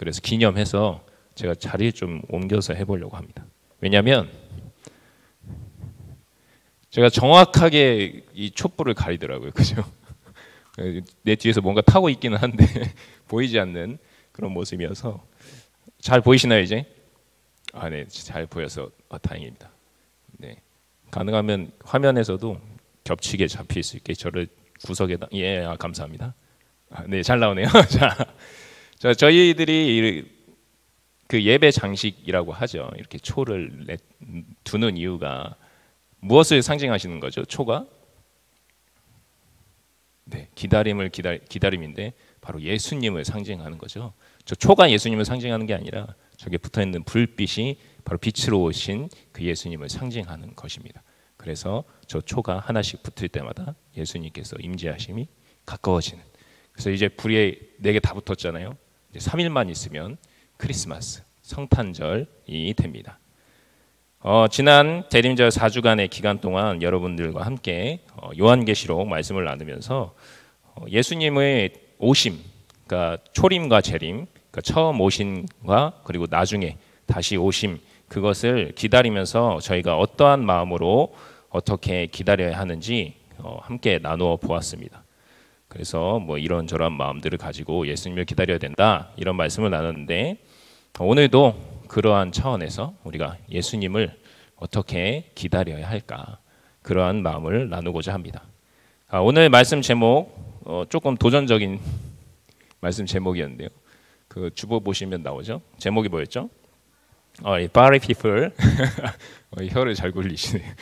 그래서 기념해서 제가 자리를 좀 옮겨서 해보려고 합니다. 왜냐하면 제가 정확하게 이 촛불을 가리더라고요. 그죠? 내 뒤에서 뭔가 타고 있기는 한데 보이지 않는 그런 모습이어서. 잘 보이시나요 이제? 아, 네, 잘 보여서 다행입니다. 네, 가능하면 화면에서도 겹치게 잡힐 수 있게 저를 구석에다. 예, 감사합니다. 네, 잘 나오네요. 자, 저희들이 그 예배 장식이라고 하죠. 이렇게 초를 두는 이유가 무엇을 상징하시는 거죠? 초가? 네, 기다림인데 바로 예수님을 상징하는 거죠. 저 초가 예수님을 상징하는 게 아니라 저게 붙어있는 불빛이 바로 빛으로 오신 그 예수님을 상징하는 것입니다. 그래서 저 초가 하나씩 붙을 때마다 예수님께서 임재하심이 가까워지는. 그래서 이제 불이 4개 다 붙었잖아요. 이제 3일만 있으면 크리스마스, 성탄절이 됩니다. 지난 대림절 4주간의 기간 동안 여러분들과 함께 요한계시록 말씀을 나누면서 예수님의 오심, 그러니까 초림과 재림, 그러니까 처음 오심과 그리고 나중에 다시 오심, 그것을 기다리면서 저희가 어떠한 마음으로 어떻게 기다려야 하는지 함께 나누어 보았습니다. 그래서 뭐 이런저런 마음들을 가지고 예수님을 기다려야 된다, 이런 말씀을 나눴는데, 오늘도 그러한 차원에서 우리가 예수님을 어떻게 기다려야 할까, 그러한 마음을 나누고자 합니다. 오늘 말씀 제목 조금 도전적인 말씀 제목이었는데요. 그 주보 보시면 나오죠. 제목이 뭐였죠? Party People. 혀를 잘 굴리시네요.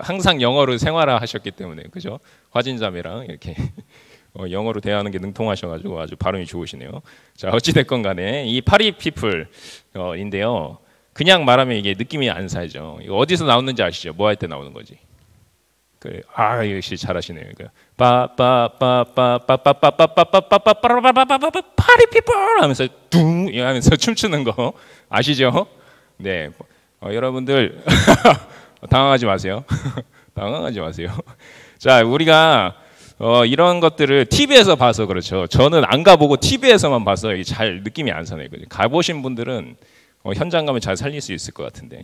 항상 영어로 생활하셨기 때문에, 그죠? 화진자매랑 이렇게 영어로 대화하는 게 능통하셔가지고 아주 발음이 좋으시네요. 자, 어찌됐건 간에 이 Party People인데요. 그냥 말하면 이게 느낌이 안 살죠. 이거 어디서 나오는지 아시죠? 뭐 할 때 나오는 거지? 역시 잘하시네요. Party People 하면서 둥 하면서 춤추는 거 아시죠? 네, 여러분들 당황하지 마세요. 당황하지 마세요. 자, 우리가 이런 것들을 TV에서 봐서 그렇죠. 저는 안 가보고 TV에서만 봐서 잘 느낌이 안 사네요. 가보신 분들은 현장감을 잘 살릴 수 있을 것 같은데,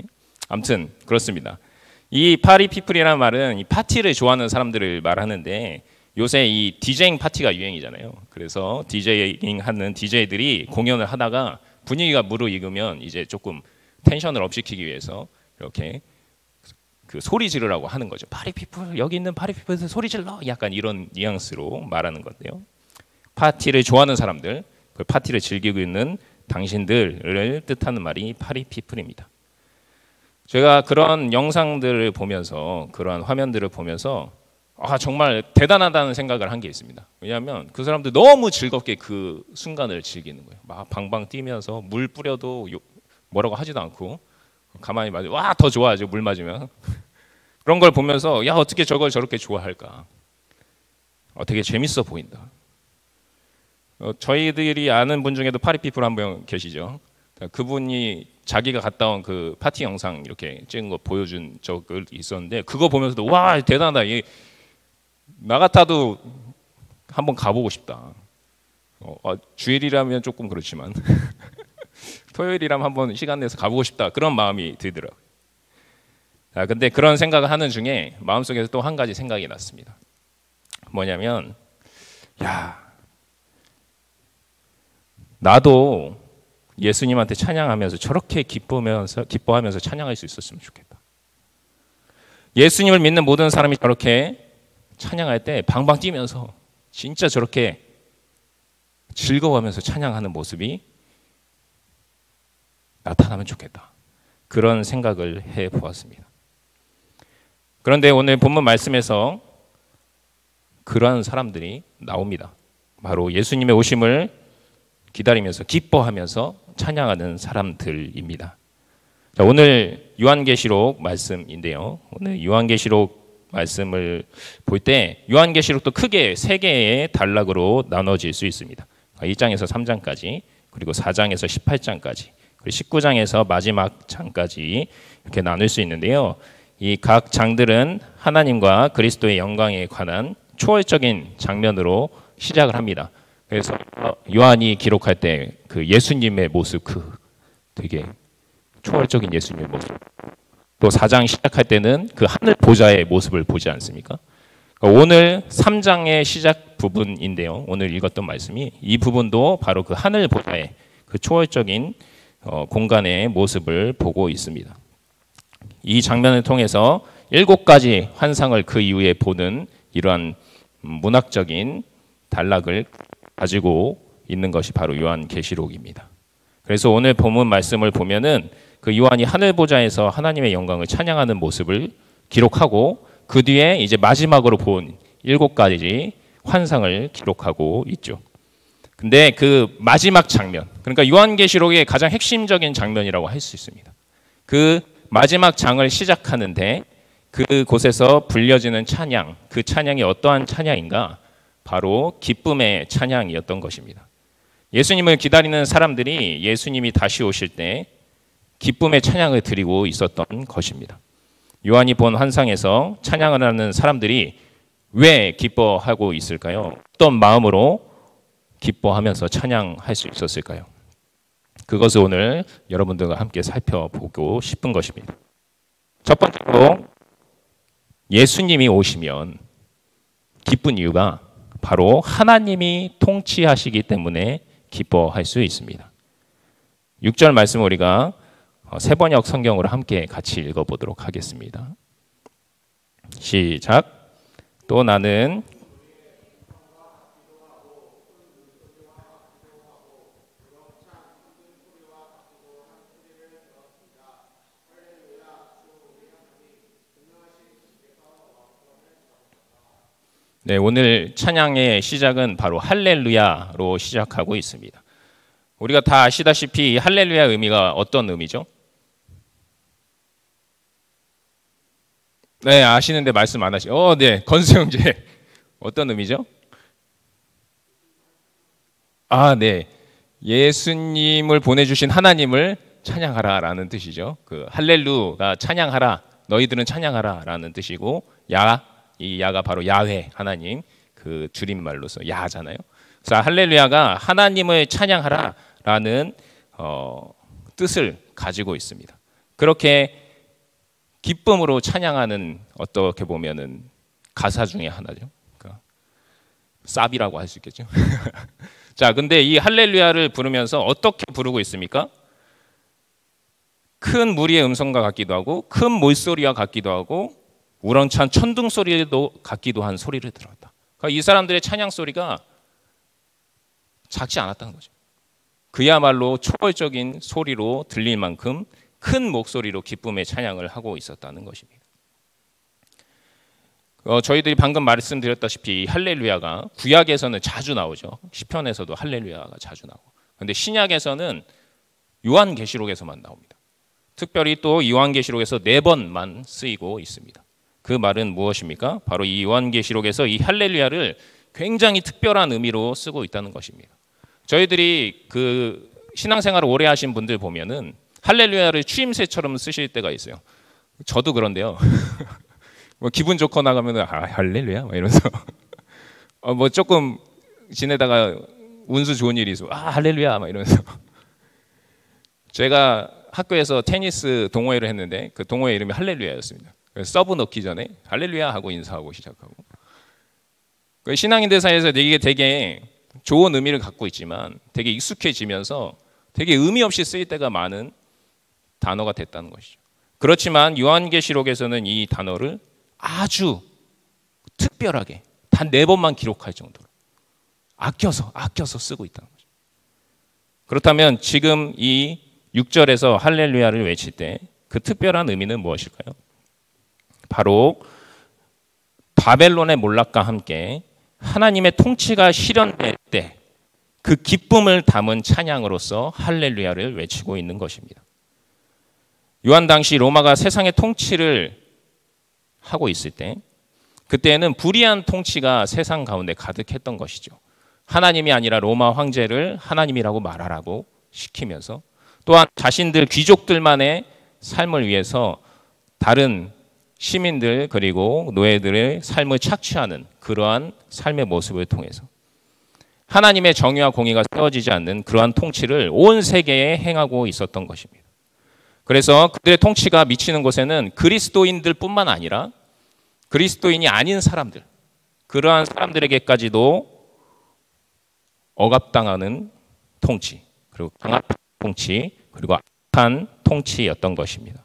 아무튼 그렇습니다. 이 파리 피플이라는 말은 이 파티를 좋아하는 사람들을 말하는데, 요새 이 디제잉 파티가 유행이잖아요. 그래서 디제잉 하는 디제이들이 공연을 하다가 분위기가 무르익으면 이제 조금 텐션을 업시키기 위해서 이렇게 그 소리 지르라고 하는 거죠. 파리 피플, 여기 있는 파리 피플에서 소리 질러, 약간 이런 뉘앙스로 말하는 건데요. 파티를 좋아하는 사람들, 그 파티를 즐기고 있는 당신들을 뜻하는 말이 파리 피플입니다. 제가 그런 영상들을 보면서, 그러한 화면들을 보면서 정말 대단하다는 생각을 한 게 있습니다. 왜냐하면 그 사람들 너무 즐겁게 그 순간을 즐기는 거예요. 막 방방 뛰면서 물 뿌려도 뭐라고 하지도 않고 가만히 맞으면 와, 더 좋아하죠. 물 맞으면. 그런 걸 보면서 야, 어떻게 저걸 저렇게 좋아할까? 되게 재밌어 보인다. 저희들이 아는 분 중에도 파리피플 한 분 계시죠. 그분이 자기가 갔다 온 그 파티 영상 이렇게 찍은 거 보여준 적이 있었는데, 그거 보면서도 와, 대단하다. 나 같아도 한번 가보고 싶다. 주일이라면 조금 그렇지만 토요일이라면 한번 시간 내서 가보고 싶다, 그런 마음이 들더라고요. 근데 그런 생각을 하는 중에 마음속에서 또 한 가지 생각이 났습니다. 뭐냐면, 야, 나도 예수님한테 찬양하면서 저렇게 기뻐하면서 찬양할 수 있었으면 좋겠다. 예수님을 믿는 모든 사람이 저렇게 찬양할 때 방방 뛰면서 진짜 저렇게 즐거워하면서 찬양하는 모습이 나타나면 좋겠다. 그런 생각을 해보았습니다. 그런데 오늘 본문 말씀에서 그러한 사람들이 나옵니다. 바로 예수님의 오심을 기다리면서 기뻐하면서 찬양하는 사람들입니다. 자, 오늘 요한계시록 말씀인데요. 오늘 요한계시록 말씀을 볼 때 요한계시록도 크게 3개의 단락으로 나눠질 수 있습니다. 1장에서 3장까지, 그리고 4장에서 18장까지, 그리고 19장에서 마지막 장까지 이렇게 나눌 수 있는데요. 이 각 장들은 하나님과 그리스도의 영광에 관한 초월적인 장면으로 시작을 합니다. 그래서 요한이 기록할 때 그 예수님의 모습, 그 되게 초월적인 예수님의 모습. 또 4장 시작할 때는 그 하늘 보좌의 모습을 보지 않습니까? 오늘 3장의 시작 부분인데요. 오늘 읽었던 말씀이 이 부분도 바로 그 하늘 보좌의 그 초월적인 공간의 모습을 보고 있습니다. 이 장면을 통해서 7가지 환상을 그 이후에 보는 이러한 문학적인 단락을 가지고 있는 것이 바로 요한계시록입니다. 그래서 오늘 본문 말씀을 보면은 그 요한이 하늘 보좌에서 하나님의 영광을 찬양하는 모습을 기록하고 그 뒤에 이제 마지막으로 본 7가지 환상을 기록하고 있죠. 근데 그 마지막 장면, 그러니까 요한계시록의 가장 핵심적인 장면이라고 할 수 있습니다. 그 마지막 장을 시작하는데 그곳에서 불려지는 찬양, 그 찬양이 어떠한 찬양인가? 바로 기쁨의 찬양이었던 것입니다. 예수님을 기다리는 사람들이 예수님이 다시 오실 때 기쁨의 찬양을 드리고 있었던 것입니다. 요한이 본 환상에서 찬양을 하는 사람들이 왜 기뻐하고 있을까요? 어떤 마음으로 기뻐하면서 찬양할 수 있었을까요? 그것을 오늘 여러분들과 함께 살펴보고 싶은 것입니다. 첫 번째로 예수님이 오시면 기쁜 이유가 바로 하나님이 통치하시기 때문에 기뻐할 수 있습니다. 6절 말씀 우리가 세번역 성경으로 함께 같이 읽어보도록 하겠습니다. 시작. 또 나는 네, 오늘 찬양의 시작은 바로 할렐루야로 시작하고 있습니다. 우리가 다 아시다시피 할렐루야 의미가 어떤 의미죠? 네, 아시는데 말씀 안 하시죠? 네, 건수형제 어떤 의미죠? 네, 예수님을 보내주신 하나님을 찬양하라라는 뜻이죠. 그 할렐루가 찬양하라, 너희들은 찬양하라라는 뜻이고 이 야가 바로 야훼 하나님 그 줄임말로서 야잖아요. 그래서 할렐루야가 하나님을 찬양하라라는 뜻을 가지고 있습니다. 그렇게 기쁨으로 찬양하는 어떻게 보면은 가사 중에 하나죠. 그러니까 쌉이라고 할 수 있겠죠. 자, 근데 이 할렐루야를 부르면서 어떻게 부르고 있습니까? 큰 무리의 음성과 같기도 하고 큰 물소리와 같기도 하고 우렁찬 천둥 소리도 같기도 한 소리를 들었다. 그러니까 이 사람들의 찬양 소리가 작지 않았다는 거죠. 그야말로 초월적인 소리로 들릴 만큼 큰 목소리로 기쁨의 찬양을 하고 있었다는 것입니다. 저희들이 방금 말씀드렸다시피 할렐루야가 구약에서는 자주 나오죠. 시편에서도 할렐루야가 자주 나오고. 그런데 신약에서는 요한계시록에서만 나옵니다. 특별히 또 요한계시록에서 4번만 쓰이고 있습니다. 그 말은 무엇입니까? 바로 이 요한계시록에서 이 할렐루야를 굉장히 특별한 의미로 쓰고 있다는 것입니다. 저희들이 그 신앙생활을 오래 하신 분들 보면은 할렐루야를 추임새처럼 쓰실 때가 있어요. 저도 그런데요. 뭐 기분 좋고 나가면은 할렐루야 막 이러면서 뭐 조금 지내다가 운수 좋은 일이 있어 할렐루야 막 이러면서 제가 학교에서 테니스 동호회를 했는데 그 동호회 이름이 할렐루야였습니다. 서브 넣기 전에 할렐루야 하고 인사하고 시작하고. 신앙인들 사이에서 이게 되게 좋은 의미를 갖고 있지만 되게 익숙해지면서 되게 의미 없이 쓰일 때가 많은 단어가 됐다는 것이죠. 그렇지만 요한계시록에서는 이 단어를 아주 특별하게 단 4번만 기록할 정도로 아껴서 쓰고 있다는 거죠. 그렇다면 지금 이 6절에서 할렐루야를 외칠 때 그 특별한 의미는 무엇일까요? 바로 바벨론의 몰락과 함께 하나님의 통치가 실현될 때 그 기쁨을 담은 찬양으로서 할렐루야를 외치고 있는 것입니다. 요한 당시 로마가 세상의 통치를 하고 있을 때 그때는 불의한 통치가 세상 가운데 가득했던 것이죠. 하나님이 아니라 로마 황제를 하나님이라고 말하라고 시키면서 또한 자신들 귀족들만의 삶을 위해서 다른 시민들 그리고 노예들의 삶을 착취하는 그러한 삶의 모습을 통해서 하나님의 정의와 공의가 세워지지 않는 그러한 통치를 온 세계에 행하고 있었던 것입니다. 그래서 그들의 통치가 미치는 곳에는 그리스도인들뿐만 아니라 그리스도인이 아닌 사람들, 그러한 사람들에게까지도 억압당하는 통치, 그리고 강압 통치, 그리고 악한 통치였던 것입니다.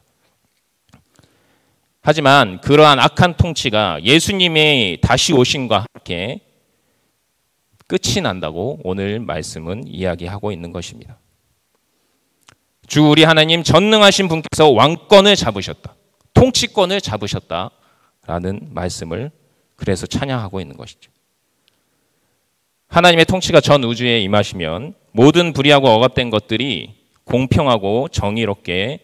하지만 그러한 악한 통치가 예수님의 다시 오심과 함께 끝이 난다고 오늘 말씀은 이야기하고 있는 것입니다. 주 우리 하나님 전능하신 분께서 왕권을 잡으셨다, 통치권을 잡으셨다라는 말씀을 그래서 찬양하고 있는 것이죠. 하나님의 통치가 전 우주에 임하시면 모든 불의하고 억압된 것들이 공평하고 정의롭게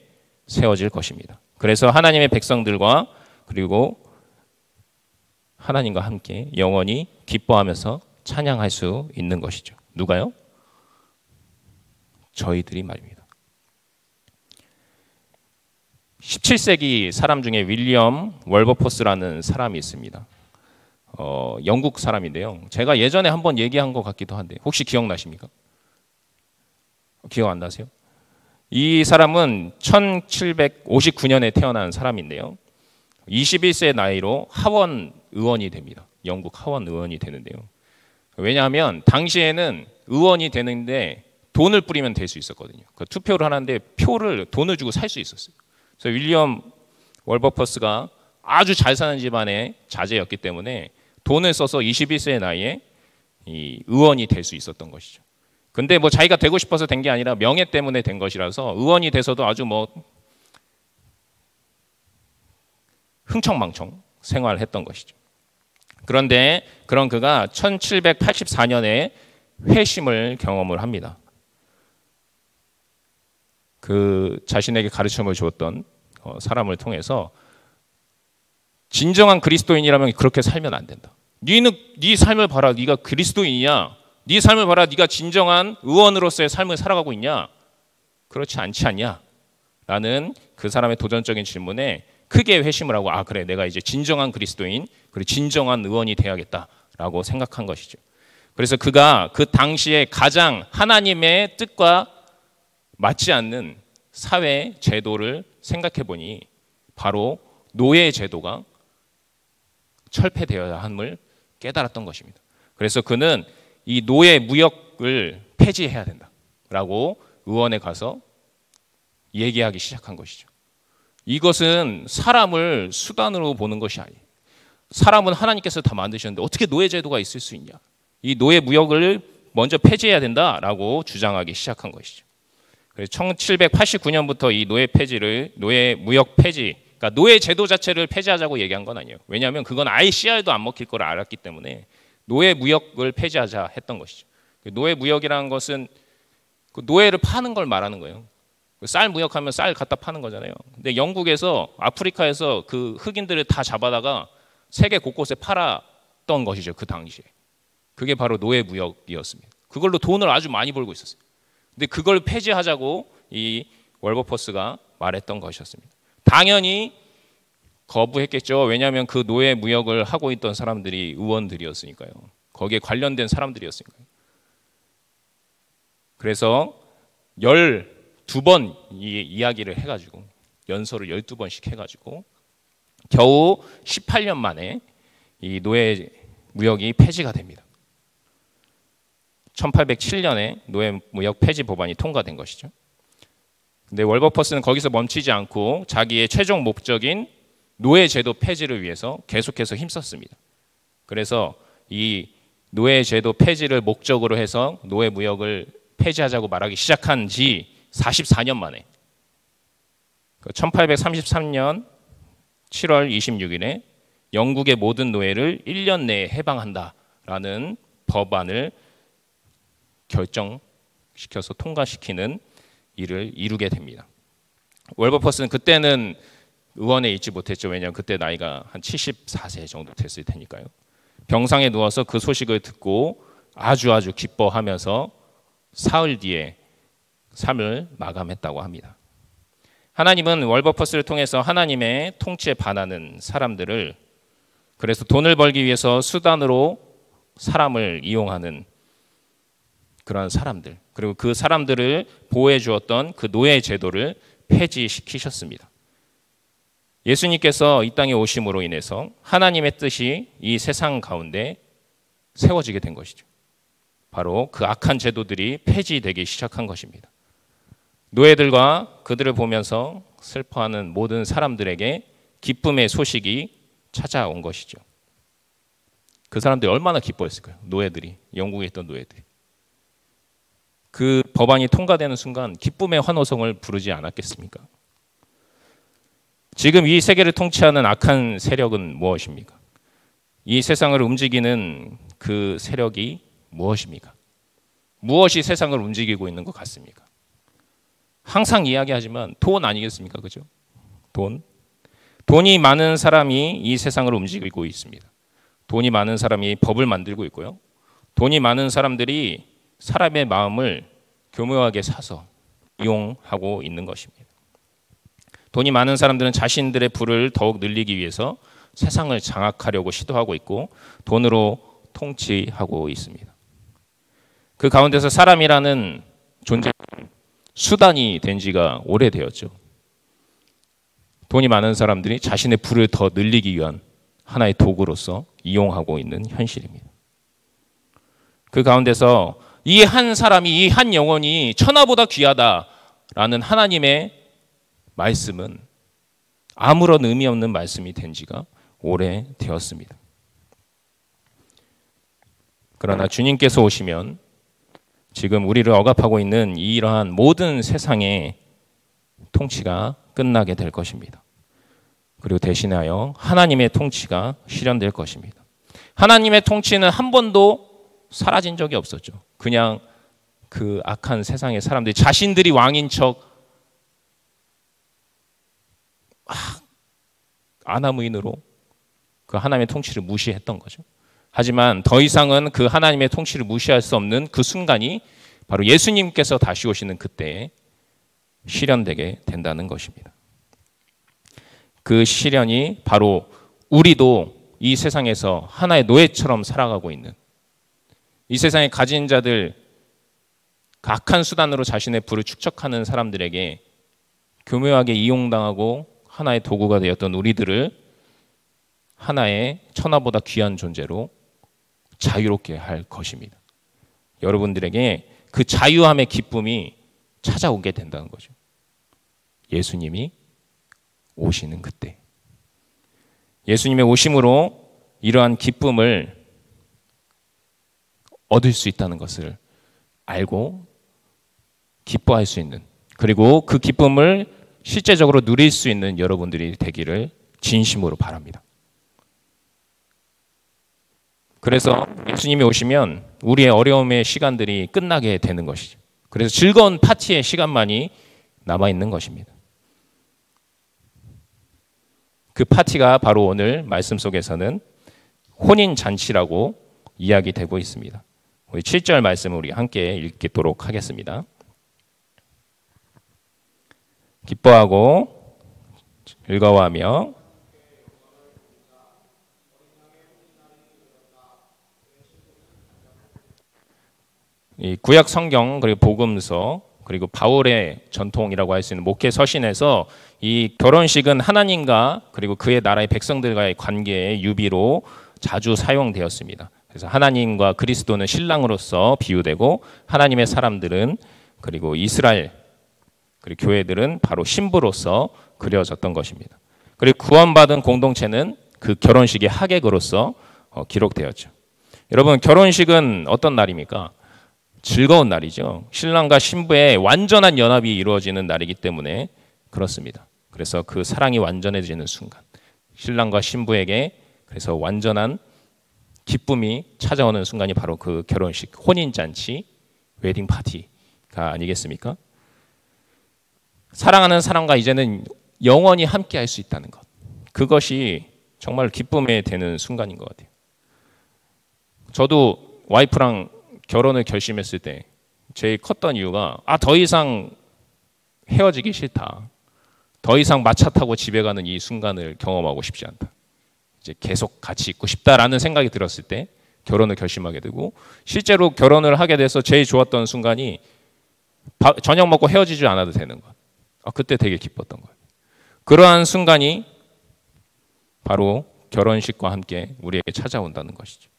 세워질 것입니다. 그래서 하나님의 백성들과 그리고 하나님과 함께 영원히 기뻐하면서 찬양할 수 있는 것이죠. 누가요? 저희들이 말입니다. 17세기 사람 중에 윌리엄 월버포스라는 사람이 있습니다. 영국 사람인데요. 제가 예전에 한번 얘기한 것 같기도 한데 혹시 기억나십니까? 기억 안 나세요? 이 사람은 1759년에 태어난 사람인데요. 21세 나이로 하원 의원이 됩니다. 영국 하원 의원이 되는데요. 왜냐하면 당시에는 의원이 되는데 돈을 뿌리면 될 수 있었거든요. 그 투표를 하는데 표를 돈을 주고 살 수 있었어요. 그래서 윌리엄 월버퍼스가 아주 잘 사는 집안의 자제였기 때문에 돈을 써서 21세의 나이에 이 의원이 될 수 있었던 것이죠. 근데 뭐 자기가 되고 싶어서 된 게 아니라 명예 때문에 된 것이라서 의원이 돼서도 아주 뭐 흥청망청 생활했던 것이죠. 그런데 그런 그가 1784년에 회심을 경험을 합니다. 그 자신에게 가르침을 주었던 사람을 통해서 진정한 그리스도인이라면 그렇게 살면 안 된다. 네 삶을 봐라. 네가 그리스도인이냐? 네 삶을 봐라. 네가 진정한 의원으로서의 삶을 살아가고 있냐? 그렇지 않지 않냐? 라는 그 사람의 도전적인 질문에 크게 회심을 하고 아 그래 내가 이제 진정한 그리스도인 그리고 진정한 의원이 돼야겠다라고 생각한 것이죠. 그래서 그가 그 당시에 가장 하나님의 뜻과 맞지 않는 사회 제도를 생각해 보니 바로 노예 제도가 철폐되어야 함을 깨달았던 것입니다. 그래서 그는 이 노예 무역을 폐지해야 된다라고 의원에 가서 얘기하기 시작한 것이죠. 이것은 사람을 수단으로 보는 것이 아니에요. 사람은 하나님께서 다 만드셨는데 어떻게 노예 제도가 있을 수 있냐. 이 노예 무역을 먼저 폐지해야 된다라고 주장하기 시작한 것이죠. 그래서 1789년부터 이 노예 무역 폐지, 그러니까 노예 제도 자체를 폐지하자고 얘기한 건 아니에요. 왜냐하면 그건 아예 씨알도 안 먹힐 걸 알았기 때문에 노예 무역을 폐지하자 했던 것이죠. 노예 무역이라는 것은 그 노예를 파는 걸 말하는 거예요. 쌀 무역하면 쌀 갖다 파는 거잖아요. 근데 영국에서 아프리카에서 그 흑인들을 다 잡아다가 세계 곳곳에 팔았던 것이죠. 그 당시에. 그게 바로 노예 무역이었습니다. 그걸로 돈을 아주 많이 벌고 있었어요. 근데 그걸 폐지하자고 이 월버퍼스가 말했던 것이었습니다. 당연히 거부했겠죠. 왜냐하면 그 노예 무역을 하고 있던 사람들이 의원들이었으니까요. 거기에 관련된 사람들이었으니까요. 그래서 12번 이야기를 해가지고 연설을 12번씩 해가지고 겨우 18년 만에 이 노예 무역이 폐지가 됩니다. 1807년에 노예 무역 폐지 법안이 통과된 것이죠. 근데 월버퍼스는 거기서 멈추지 않고 자기의 최종 목적인 노예 제도 폐지를 위해서 계속해서 힘썼습니다. 그래서 이 노예 제도 폐지를 목적으로 해서 노예 무역을 폐지하자고 말하기 시작한 지 44년 만에 1833년 7월 26일에 영국의 모든 노예를 1년 내에 해방한다라는 법안을 결정시켜서 통과시키는 일을 이루게 됩니다. 월버퍼스는 그때는 의원에 있지 못했죠. 왜냐하면 그때 나이가 한 74세 정도 됐을 테니까요. 병상에 누워서 그 소식을 듣고 아주 기뻐하면서 사흘 뒤에 삶을 마감했다고 합니다. 하나님은 월버퍼스를 통해서 하나님의 통치에 반하는 사람들을 그래서 돈을 벌기 위해서 수단으로 사람을 이용하는 그런 사람들, 그리고 그 사람들을 보호해 주었던 그 노예 제도를 폐지시키셨습니다. 예수님께서 이 땅에 오심으로 인해서 하나님의 뜻이 이 세상 가운데 세워지게 된 것이죠. 바로 그 악한 제도들이 폐지되기 시작한 것입니다. 노예들과 그들을 보면서 슬퍼하는 모든 사람들에게 기쁨의 소식이 찾아온 것이죠. 그 사람들이 얼마나 기뻐했을까요? 노예들이, 영국에 있던 노예들이. 그 법안이 통과되는 순간 기쁨의 환호성을 부르지 않았겠습니까? 지금 이 세계를 통치하는 악한 세력은 무엇입니까? 이 세상을 움직이는 그 세력이 무엇입니까? 무엇이 세상을 움직이고 있는 것 같습니까? 항상 이야기하지만 돈 아니겠습니까? 그죠? 돈. 돈이 많은 사람이 이 세상을 움직이고 있습니다. 돈이 많은 사람이 법을 만들고 있고요. 돈이 많은 사람들이 사람의 마음을 교묘하게 사서 이용하고 있는 것입니다. 돈이 많은 사람들은 자신들의 부를 더욱 늘리기 위해서 세상을 장악하려고 시도하고 있고 돈으로 통치하고 있습니다. 그 가운데서 사람이라는 존재는 수단이 된 지가 오래되었죠. 돈이 많은 사람들이 자신의 부를 더 늘리기 위한 하나의 도구로서 이용하고 있는 현실입니다. 그 가운데서 이 한 사람이, 이 한 영혼이 천하보다 귀하다라는 하나님의 말씀은 아무런 의미 없는 말씀이 된 지가 오래되었습니다. 그러나 주님께서 오시면 지금 우리를 억압하고 있는 이러한 모든 세상의 통치가 끝나게 될 것입니다. 그리고 대신하여 하나님의 통치가 실현될 것입니다. 하나님의 통치는 한 번도 사라진 적이 없었죠. 그냥 그 악한 세상의 사람들이 자신들이 왕인 척 아나무인으로 그 하나님의 통치를 무시했던 거죠. 하지만 더 이상은 그 하나님의 통치를 무시할 수 없는 그 순간이 바로 예수님께서 다시 오시는 그때에 실현되게 된다는 것입니다. 그 실현이 바로 우리도 이 세상에서 하나의 노예처럼 살아가고 있는, 이 세상에 가진 자들, 악한 수단으로 자신의 부를 축적하는 사람들에게 교묘하게 이용당하고 하나의 도구가 되었던 우리들을 하나의 천하보다 귀한 존재로 자유롭게 할 것입니다. 여러분들에게 그 자유함의 기쁨이 찾아오게 된다는 거죠. 예수님이 오시는 그때. 예수님의 오심으로 이러한 기쁨을 얻을 수 있다는 것을 알고 기뻐할 수 있는, 그리고 그 기쁨을 실제적으로 누릴 수 있는 여러분들이 되기를 진심으로 바랍니다. 그래서 예수님이 오시면 우리의 어려움의 시간들이 끝나게 되는 것이죠. 그래서 즐거운 파티의 시간만이 남아있는 것입니다. 그 파티가 바로 오늘 말씀 속에서는 혼인잔치라고 이야기되고 있습니다. 우리 7절 말씀을 우리 함께 읽도록 하겠습니다. 기뻐하고 즐거워하며 이 구약 성경 그리고 복음서 그리고 바울의 전통이라고 할 수 있는 목회 서신에서 이 결혼식은 하나님과 그리고 그의 나라의 백성들과의 관계의 유비로 자주 사용되었습니다. 그래서 하나님과 그리스도는 신랑으로서 비유되고 하나님의 사람들은 그리고 이스라엘 그리고 교회들은 바로 신부로서 그려졌던 것입니다. 그리고 구원받은 공동체는 그 결혼식의 하객으로서 기록되었죠. 여러분, 결혼식은 어떤 날입니까? 즐거운 날이죠. 신랑과 신부의 완전한 연합이 이루어지는 날이기 때문에 그렇습니다. 그래서 그 사랑이 완전해지는 순간, 신랑과 신부에게 그래서 완전한 기쁨이 찾아오는 순간이 바로 그 결혼식, 혼인잔치, 웨딩 파티가 아니겠습니까? 사랑하는 사람과 이제는 영원히 함께 할 수 있다는 것, 그것이 정말 기쁨에 되는 순간인 것 같아요. 저도 와이프랑 결혼을 결심했을 때 제일 컸던 이유가 더 이상 헤어지기 싫다, 더 이상 마차 타고 집에 가는 이 순간을 경험하고 싶지 않다, 이제 계속 같이 있고 싶다라는 생각이 들었을 때 결혼을 결심하게 되고, 실제로 결혼을 하게 돼서 제일 좋았던 순간이 저녁 먹고 헤어지지 않아도 되는 것. 그때 되게 기뻤던 거예요. 그러한 순간이 바로 결혼식과 함께 우리에게 찾아온다는 것이죠.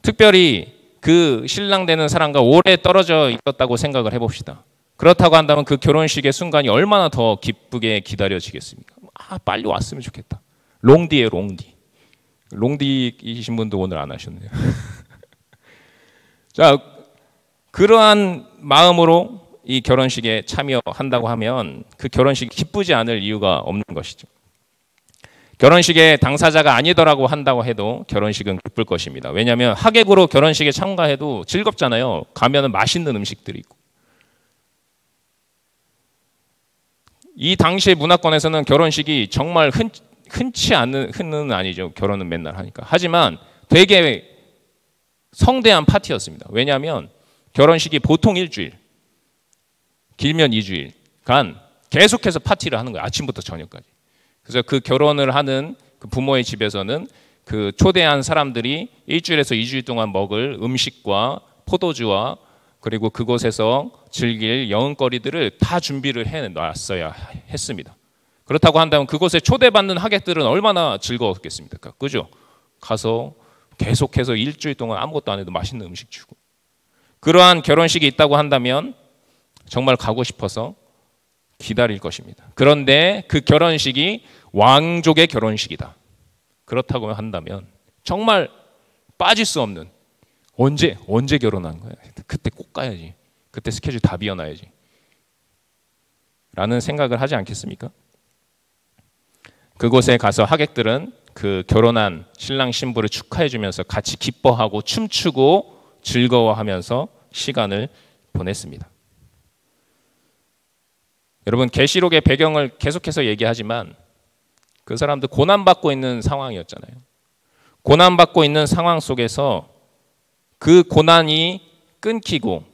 특별히 그 신랑 되는 사람과 오래 떨어져 있었다고 생각을 해봅시다. 그렇다고 한다면 그 결혼식의 순간이 얼마나 더 기쁘게 기다려지겠습니까? 빨리 왔으면 좋겠다. 롱디에 롱디. 롱디이신 분도 오늘 안 하셨네요. 자, 그러한 마음으로 이 결혼식에 참여한다고 하면 그 결혼식이 기쁘지 않을 이유가 없는 것이죠. 결혼식의 당사자가 아니더라고 한다고 해도 결혼식은 기쁠 것입니다. 왜냐하면 하객으로 결혼식에 참가해도 즐겁잖아요. 가면은 맛있는 음식들이 있고. 이 당시의 문화권에서는 결혼식이 정말 흔치 않은, 흔은 아니죠. 결혼은 맨날 하니까. 하지만 되게 성대한 파티였습니다. 왜냐하면 결혼식이 보통 일주일, 길면 2주일간 계속해서 파티를 하는 거예요. 아침부터 저녁까지. 그래서 그 결혼을 하는 그 부모의 집에서는 그 초대한 사람들이 일주일에서 2주일 동안 먹을 음식과 포도주와 그리고 그곳에서 즐길 여행거리들을 다 준비를 해놨어야 했습니다. 그렇다고 한다면 그곳에 초대받는 하객들은 얼마나 즐거웠겠습니까? 그죠? 가서 계속해서 일주일 동안 아무것도 안 해도 맛있는 음식 주고. 그러한 결혼식이 있다고 한다면 정말 가고 싶어서 기다릴 것입니다. 그런데 그 결혼식이 왕족의 결혼식이다. 그렇다고 한다면 정말 빠질 수 없는, 언제 결혼한 거야? 그때 꼭 가야지. 그때 스케줄 다 비워놔야지. 라는 생각을 하지 않겠습니까? 그곳에 가서 하객들은 그 결혼한 신랑 신부를 축하해 주면서 같이 기뻐하고 춤추고 즐거워하면서 시간을 보냈습니다. 여러분, 계시록의 배경을 계속해서 얘기하지만 그 사람들 고난받고 있는 상황이었잖아요. 고난받고 있는 상황 속에서 그 고난이 끊기고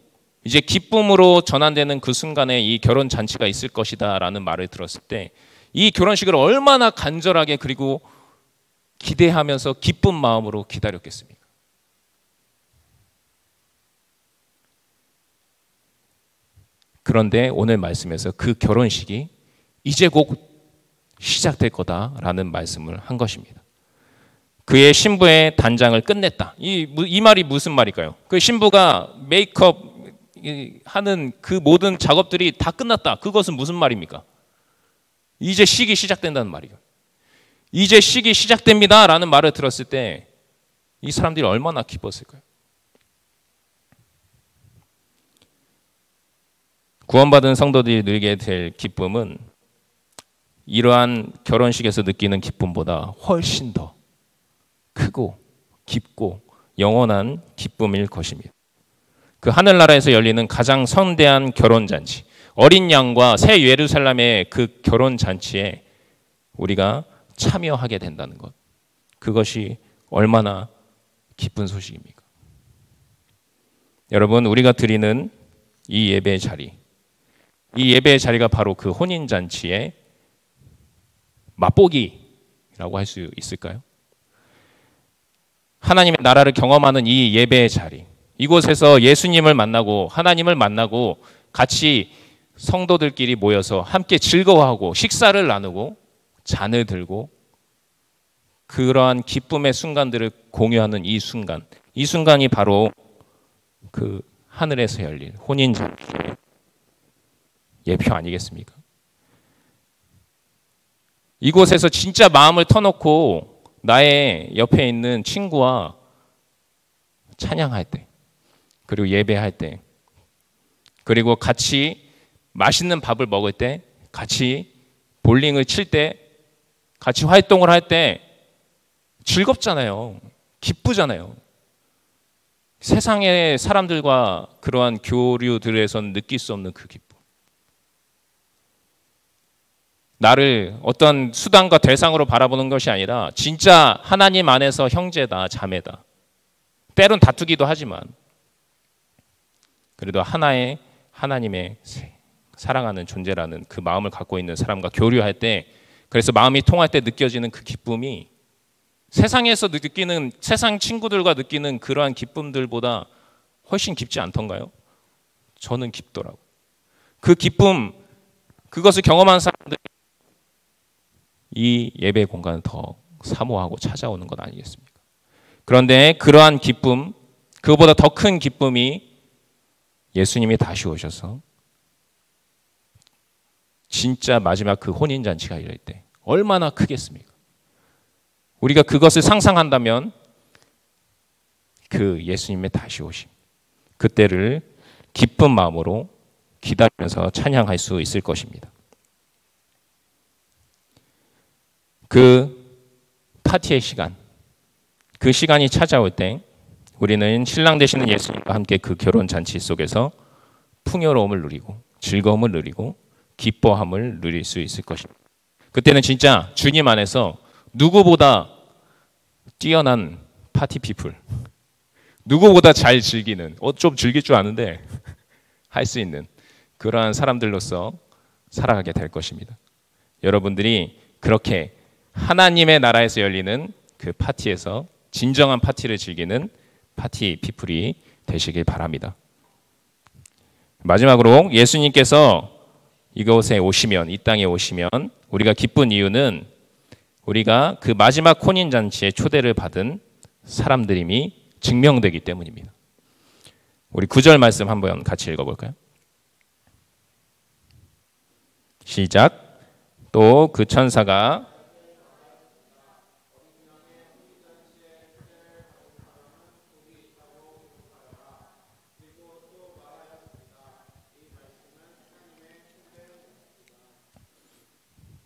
이제 기쁨으로 전환되는 그 순간에 이 결혼 잔치가 있을 것이다 라는 말을 들었을 때 이 결혼식을 얼마나 간절하게 그리고 기대하면서 기쁜 마음으로 기다렸겠습니까? 그런데 오늘 말씀에서 그 결혼식이 이제 곧 시작될 거다라는 말씀을 한 것입니다. 그의 신부의 단장을 끝냈다. 이 말이 무슨 말일까요? 그 신부가 메이크업 하는 그 모든 작업들이 다 끝났다. 그것은 무슨 말입니까? 이제 식이 시작된다는 말이에요. 이제 식이 시작됩니다 라는 말을 들었을 때 이 사람들이 얼마나 기뻤을까요? 구원받은 성도들이 누리게 될 기쁨은 이러한 결혼식에서 느끼는 기쁨보다 훨씬 더 크고 깊고 영원한 기쁨일 것입니다. 그 하늘나라에서 열리는 가장 성대한 결혼잔치, 어린 양과 새 예루살렘의 그 결혼잔치에 우리가 참여하게 된다는 것, 그것이 얼마나 기쁜 소식입니까? 여러분, 우리가 드리는 이 예배의 자리, 이 예배의 자리가 바로 그 혼인잔치의 맛보기라고 할 수 있을까요? 하나님의 나라를 경험하는 이 예배의 자리, 이곳에서 예수님을 만나고 하나님을 만나고 같이 성도들끼리 모여서 함께 즐거워하고 식사를 나누고 잔을 들고 그러한 기쁨의 순간들을 공유하는 이 순간이 바로 그 하늘에서 열릴 혼인잔치의 예표 아니겠습니까? 이곳에서 진짜 마음을 터놓고 나의 옆에 있는 친구와 찬양할 때, 그리고 예배할 때, 그리고 같이 맛있는 밥을 먹을 때, 같이 볼링을 칠 때, 같이 활동을 할 때 즐겁잖아요. 기쁘잖아요. 세상의 사람들과 그러한 교류들에선 느낄 수 없는 그 기쁨. 나를 어떤 수단과 대상으로 바라보는 것이 아니라 진짜 하나님 안에서 형제다, 자매다. 때론 다투기도 하지만 그래도 하나의 하나님의 사랑하는 존재라는 그 마음을 갖고 있는 사람과 교류할 때, 그래서 마음이 통할 때 느껴지는 그 기쁨이 세상에서 느끼는, 세상 친구들과 느끼는 그러한 기쁨들보다 훨씬 깊지 않던가요? 저는 깊더라고요. 그 기쁨, 그것을 경험한 사람들이 이 예배 공간을 더 사모하고 찾아오는 것 아니겠습니까? 그런데 그러한 기쁨, 그보다 더 큰 기쁨이 예수님이 다시 오셔서 진짜 마지막 그 혼인잔치가 이럴 때 얼마나 크겠습니까? 우리가 그것을 상상한다면 그 예수님의 다시 오심, 그때를 기쁜 마음으로 기다리면서 찬양할 수 있을 것입니다. 그 파티의 시간, 그 시간이 찾아올 때 우리는 신랑 되시는 예수님과 함께 그 결혼 잔치 속에서 풍요로움을 누리고 즐거움을 누리고 기뻐함을 누릴 수 있을 것입니다. 그때는 진짜 주님 안에서 누구보다 뛰어난 파티 피플, 누구보다 잘 즐기는, 좀 즐길 줄 아는데 할 수 있는 그러한 사람들로서 살아가게 될 것입니다. 여러분들이 그렇게 하나님의 나라에서 열리는 그 파티에서 진정한 파티를 즐기는 파티 피플이 되시길 바랍니다. 마지막으로 예수님께서 이곳에 오시면, 이 땅에 오시면 우리가 기쁜 이유는 우리가 그 마지막 혼인잔치에 초대를 받은 사람들임이 증명되기 때문입니다. 우리 9절 말씀 한번 같이 읽어볼까요? 시작. 또 그 천사가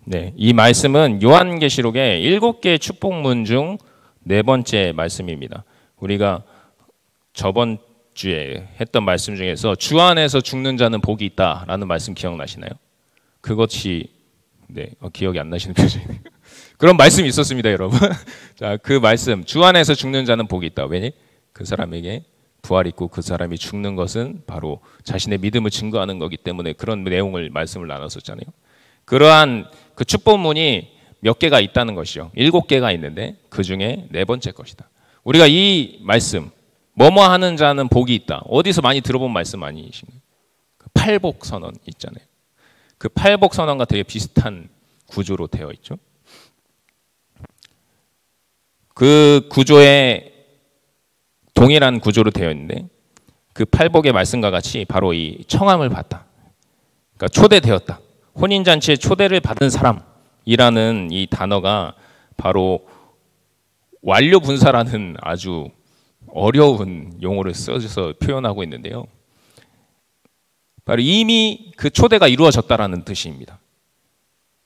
네, 이 말씀은 요한계시록의 7개의 축복문 중 4번째 말씀입니다. 우리가 저번 주에 했던 말씀 중에서 주 안에서 죽는 자는 복이 있다라는 말씀 기억나시나요? 그것이 기억이 안 나시는 표정이네요. 그런 말씀이 있었습니다, 여러분. 자, 그 말씀, 주 안에서 죽는 자는 복이 있다. 왜? 그 사람에게 부활이 있고 그 사람이 죽는 것은 바로 자신의 믿음을 증거하는 거기 때문에 그런 내용을 말씀을 나눴었잖아요. 그러한 그 축복문이 몇 개가 있다는 것이죠. 7개가 있는데 그 중에 4번째 것이다. 우리가 이 말씀, 뭐뭐 하는 자는 복이 있다. 어디서 많이 들어본 말씀 아니신가요? 그 팔복선언 있잖아요. 그 팔복선언과 되게 비슷한 구조로 되어 있죠. 그 구조에 동일한 구조로 되어 있는데 그 팔복의 말씀과 같이 바로 이 청함을 받다. 그러니까 초대되었다. 혼인잔치에 초대를 받은 사람이라는 이 단어가 바로 완료분사라는 아주 어려운 용어를 써서 표현하고 있는데요. 바로 이미 그 초대가 이루어졌다라는 뜻입니다.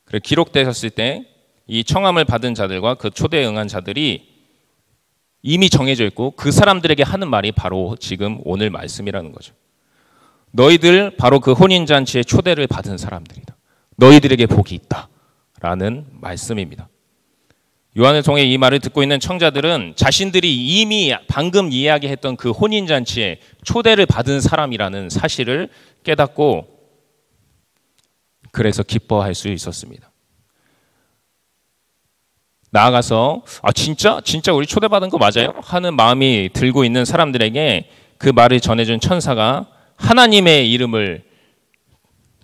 그래서 기록되었을 때 이 청함을 받은 자들과 그 초대에 응한 자들이 이미 정해져 있고 그 사람들에게 하는 말이 바로 지금 오늘 말씀이라는 거죠. 너희들 바로 그 혼인잔치에 초대를 받은 사람들이다. 너희들에게 복이 있다. 라는 말씀입니다. 요한을 통해 이 말을 듣고 있는 청자들은 자신들이 이미 방금 이야기했던 그 혼인잔치에 초대를 받은 사람이라는 사실을 깨닫고 그래서 기뻐할 수 있었습니다. 나아가서 진짜 우리 초대받은 거 맞아요? 하는 마음이 들고 있는 사람들에게 그 말을 전해준 천사가 하나님의 이름을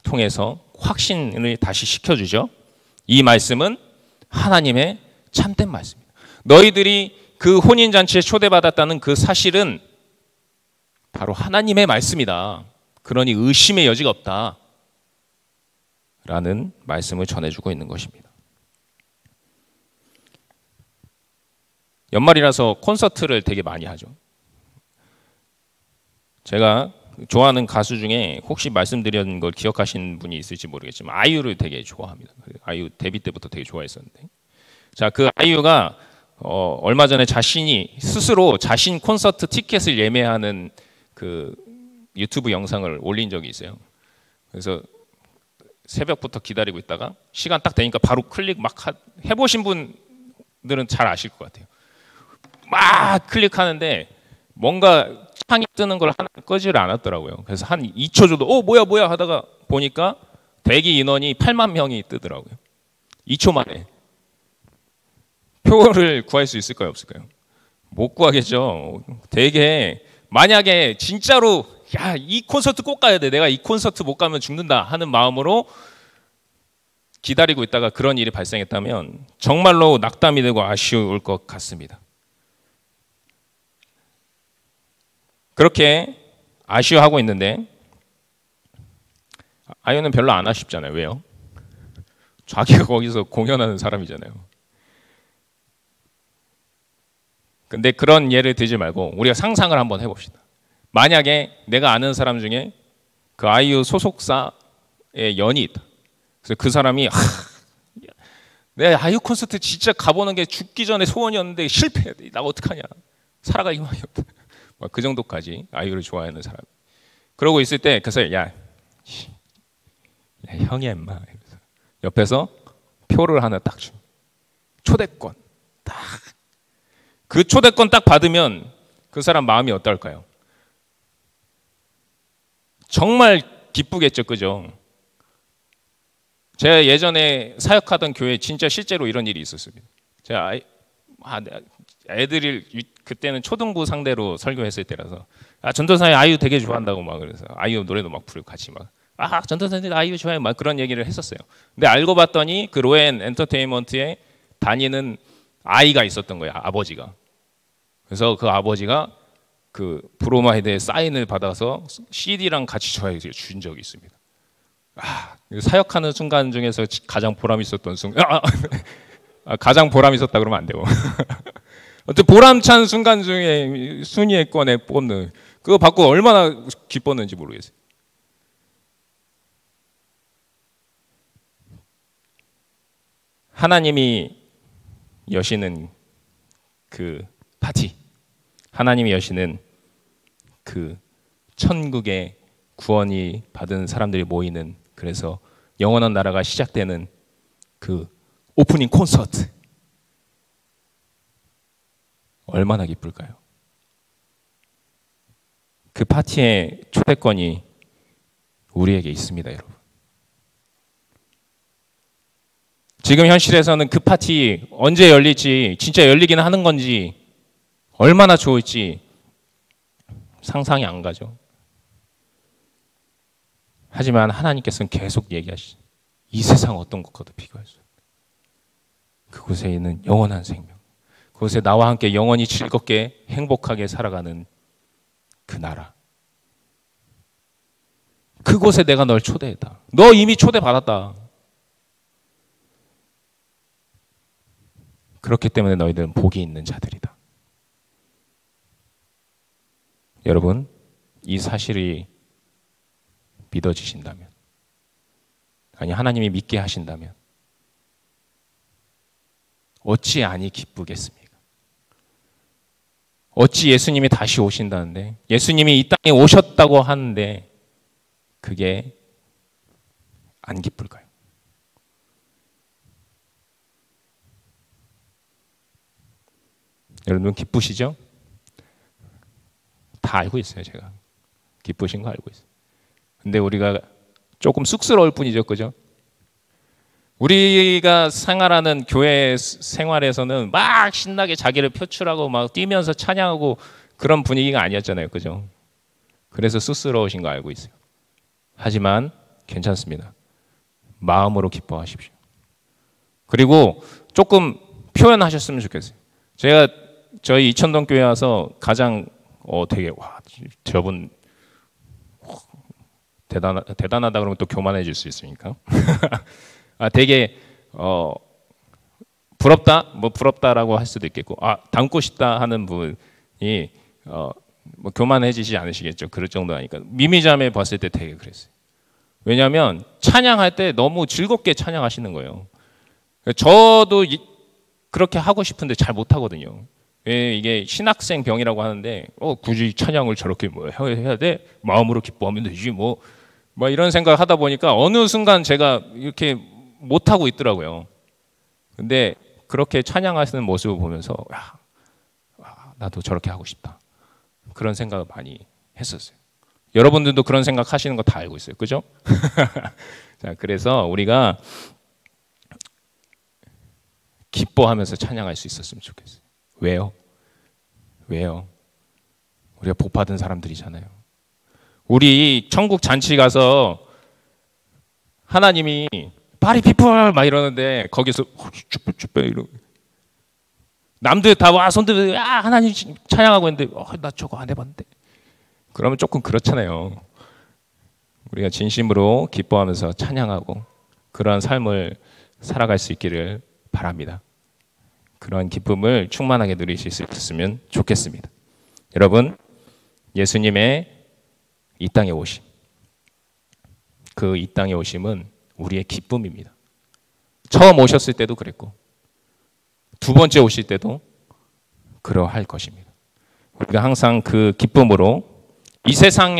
통해서 확신을 다시 시켜주죠. 이 말씀은 하나님의 참된 말씀입니다. 너희들이 그 혼인잔치에 초대받았다는 그 사실은 바로 하나님의 말씀이다. 그러니 의심의 여지가 없다. 라는 말씀을 전해주고 있는 것입니다. 연말이라서 콘서트를 되게 많이 하죠. 제가 좋아하는 가수 중에 혹시 말씀드린 걸 기억하시는 분이 있을지 모르겠지만 아이유를 되게 좋아합니다. 아이유 데뷔 때부터 되게 좋아했었는데, 자, 그 아이유가 얼마 전에 자신이 스스로 자신 콘서트 티켓을 예매하는 그 유튜브 영상을 올린 적이 있어요. 그래서 새벽부터 기다리고 있다가 시간 딱 되니까 바로 클릭 막 해보신 분들은 잘 아실 것 같아요. 막 클릭하는데 뭔가 창이 뜨는 걸 하나 끄지를 않았더라고요. 그래서 한 2초 정도 뭐야 하다가 보니까 대기 인원이 8만 명이 뜨더라고요. 2초 만에 표를 구할 수 있을까요, 없을까요? 못 구하겠죠. 되게 만약에 진짜로 야, 이 콘서트 꼭 가야 돼. 내가 이 콘서트 못 가면 죽는다 하는 마음으로 기다리고 있다가 그런 일이 발생했다면 정말로 낙담이 되고 아쉬울 것 같습니다. 그렇게 아쉬워하고 있는데 아이유는 별로 안 아쉽잖아요. 왜요? 자기가 거기서 공연하는 사람이잖아요. 근데 그런 예를 들지 말고 우리가 상상을 한번 해봅시다. 만약에 내가 아는 사람 중에 그 아이유 소속사의 연이 있다. 그래서 그 사람이 내 아이유 콘서트 진짜 가보는 게 죽기 전에 소원이었는데 실패해. 나 어떡하냐. 살아갈 희망이 없다. 그 정도까지 아이유를 좋아하는 사람. 그러고 있을 때 그래서 야 형이야 임마. 옆에서 표를 하나 딱 줘. 초대권 딱. 그 초대권 딱 받으면 그 사람 마음이 어떨까요? 정말 기쁘겠죠, 그죠? 제가 예전에 사역하던 교회에 진짜 실제로 이런 일이 있었습니다. 제가 애들이 그때는 초등부 상대로 설교했을 때라서 전도사님 아이유 되게 좋아한다고 막 그래서 아이유 노래도 막 부르고 같이 막 전도사님 아이유 좋아해 막 그런 얘기를 했었어요. 근데 알고 봤더니 그 로엔 엔터테인먼트에 다니는 아이가 있었던 거예요, 아버지가. 그래서 그 아버지가 그 브로마이드에 사인을 받아서 CD랑 같이 저에게 준 적이 있습니다. 사역하는 순간 중에서 가장 보람 있었던 순간. 가장 보람 있었다 그러면 안 되고. 어떤 보람찬 순간 중에 순위권에 뽑는 그거 받고 얼마나 기뻤는지 모르겠어요. 하나님이 여시는 그 파티, 하나님이 여시는 그 천국의 구원이 받은 사람들이 모이는, 그래서 영원한 나라가 시작되는 그 오프닝 콘서트, 얼마나 기쁠까요? 그 파티의 초대권이 우리에게 있습니다, 여러분. 지금 현실에서는 그 파티 언제 열릴지, 진짜 열리기는 하는 건지, 얼마나 좋을지 상상이 안 가죠. 하지만 하나님께서는 계속 얘기하시죠. 이 세상 어떤 것과도 비교할 수 없다. 그곳에 있는 영원한 생명, 그곳에 나와 함께 영원히 즐겁게 행복하게 살아가는 그 나라, 그곳에 내가 널 초대했다. 너 이미 초대받았다. 그렇기 때문에 너희들은 복이 있는 자들이다. 여러분, 이 사실이 믿어지신다면, 아니 하나님이 믿게 하신다면 어찌 아니 기쁘겠습니까? 어찌 예수님이 다시 오신다는데, 예수님이 이 땅에 오셨다고 하는데 그게 안 기쁠까요? 여러분 기쁘시죠? 다 알고 있어요. 제가 기쁘신 거 알고 있어요. 근데 우리가 조금 쑥스러울 뿐이죠, 그죠? 우리가 생활하는 교회 생활에서는 막 신나게 자기를 표출하고 막 뛰면서 찬양하고 그런 분위기가 아니었잖아요, 그죠? 그래서 쑥스러우신 거 알고 있어요. 하지만 괜찮습니다. 마음으로 기뻐하십시오. 그리고 조금 표현하셨으면 좋겠어요. 제가 저희 이천동 교회 와서 가장 되게 저분 대단하다 그러면 또 교만해질 수 있으니까 되게 부럽다라고 할 수도 있겠고 닮고 싶다 하는 분이 뭐 교만해지지 않으시겠죠. 그럴 정도 아니까. 미미자매 봤을 때 되게 그랬어요. 왜냐하면 찬양할 때 너무 즐겁게 찬양하시는 거예요. 저도 그렇게 하고 싶은데 잘 못하거든요. 왜 이게 신학생 병이라고 하는데 굳이 찬양을 저렇게 뭐 해야 돼? 마음으로 기뻐하면 되지 뭐 이런 생각을 하다 보니까 어느 순간 제가 이렇게 못하고 있더라고요. 근데 그렇게 찬양하시는 모습을 보면서 나도 저렇게 하고 싶다. 그런 생각을 많이 했었어요. 여러분들도 그런 생각 하시는 거 다 알고 있어요. 그죠? 자, 그래서 우리가 기뻐하면서 찬양할 수 있었으면 좋겠어요. 왜요? 왜요? 우리가 복 받은 사람들이잖아요. 우리 천국 잔치 가서 하나님이 파리 피플 막 이러는데 거기서 쭈뼛쭈뼛 이러고 남들 다 와 손들 하나님 찬양하고 있는데 나 저거 안 해봤는데 그러면 조금 그렇잖아요. 우리가 진심으로 기뻐하면서 찬양하고 그러한 삶을 살아갈 수 있기를 바랍니다. 그러한 기쁨을 충만하게 누리실 수 있었으면 좋겠습니다. 여러분, 예수님의 이 땅에 오심, 그 이 땅에 오심은 우리의 기쁨입니다. 처음 오셨을 때도 그랬고 두 번째 오실 때도 그러할 것입니다. 우리가 항상 그 기쁨으로 이 세상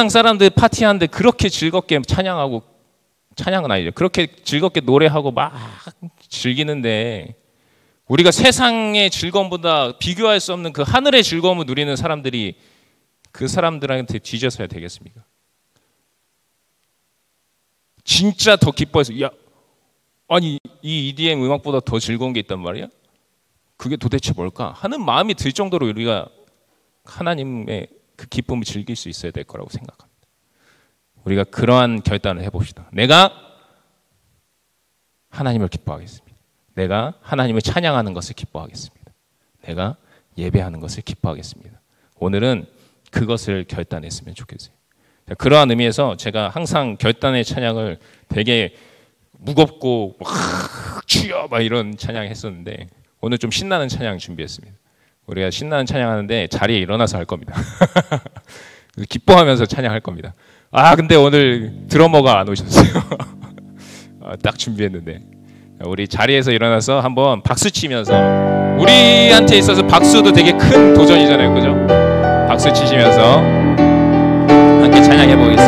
사람들 파티하는데 그렇게 즐겁게 찬양하고 찬양은 아니죠. 그렇게 즐겁게 노래하고 막 즐기는데 우리가 세상의 즐거움보다 비교할 수 없는 그 하늘의 즐거움을 누리는 사람들이 그 사람들한테 뒤져서야 되겠습니까? 진짜 더 기뻐해서 아니 이 EDM 음악보다 더 즐거운 게 있단 말이야? 그게 도대체 뭘까? 하는 마음이 들 정도로 우리가 하나님의 그 기쁨을 즐길 수 있어야 될 거라고 생각합니다. 우리가 그러한 결단을 해봅시다. 내가 하나님을 기뻐하겠습니다. 내가 하나님을 찬양하는 것을 기뻐하겠습니다. 내가 예배하는 것을 기뻐하겠습니다. 오늘은 그것을 결단했으면 좋겠어요. 그러한 의미에서 제가 항상 결단의 찬양을 되게 무겁고 막 주여 막 이런 찬양 했었는데 오늘 좀 신나는 찬양 준비했습니다. 우리가 신나는 찬양하는데 자리에 일어나서 할 겁니다. 기뻐하면서 찬양할 겁니다. 근데 오늘 드러머가 안 오셨어요. 딱 준비했는데 우리 자리에서 일어나서 한번 박수 치면서 우리한테 있어서 박수도 되게 큰 도전이잖아요. 그죠? 박수 치시면서 함께 찬양해 보겠습니다.